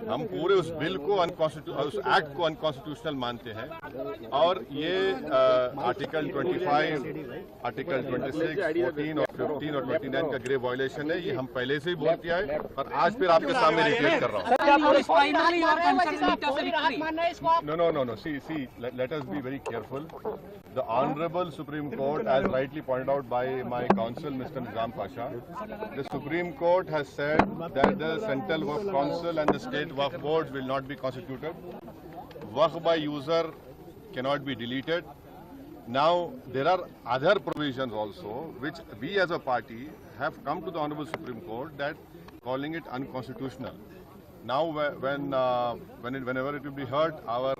हम पूरे उस बिल को उस एक्ट को अनकॉन्स्टिट्यूशनल मानते हैं और ये आर्टिकल 25, आर्टिकल 26, 14 और 15 और 29 का ग्रेव वायलेशन है। ये हम पहले से ही बोल किया है और आज फिर आपके सामने रिपीट कर रहा हूँ। No. See, let us be very careful. The Honorable Supreme Court, as rightly pointed out by my counsel, Mr. Nizam Pasha, the Supreme Court has said that the Central Waqf Council and the State Waqf Boards will not be constituted. Waqf by user cannot be deleted. Now, there are other provisions also, which we as a party have come to the Honorable Supreme Court that calling it unconstitutional. Now, whenever it will be heard, our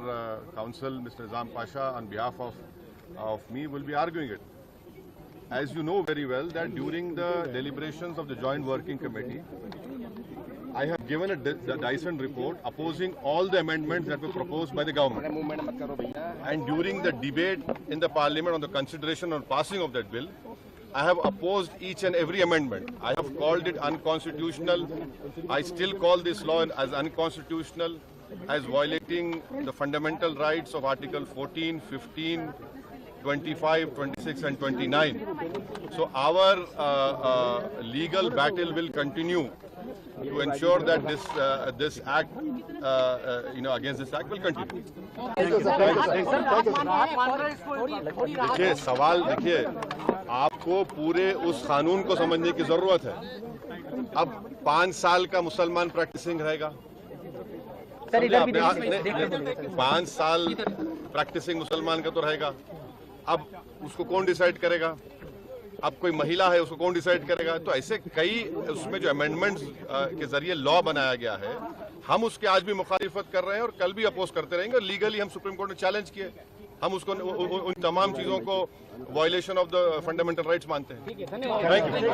counsel, Mr. Nizam Pasha, on behalf of me, will be arguing it. As you know very well, that during the deliberations of the Joint Working Committee, I have given a dissent report opposing all the amendments that were proposed by the government. And during the debate in the Parliament on the consideration or passing of that bill, I have opposed each and every amendment. I have called it unconstitutional. I still call this law as unconstitutional, as violating the fundamental rights of Article 14, 15, 25, 26 and 29. So our legal battle will continue to ensure that this act, against this act will continue. देखिए सवाल देखिए आपको पूरे उस कानून को समझने की जरूरत है। अब 5 साल का मुसलमान प्रैक्टिसिंग रहेगा, 5 साल प्रैक्टिसिंग मुसलमान का तो रहेगा। अब उसको कौन डिसाइड करेगा? अब कोई महिला है उसको कौन डिसाइड करेगा? तो ऐसे कई उसमें जो अमेंडमेंट्स के जरिए लॉ बनाया गया है, हम उसके आज भी मुखालिफत कर रहे हैं और कल भी अपोज करते रहेंगे। और लीगली हम सुप्रीम कोर्ट ने चैलेंज किए, हम उसको उन तमाम चीजों को violation of the fundamental rights मानते हैं। Thank you.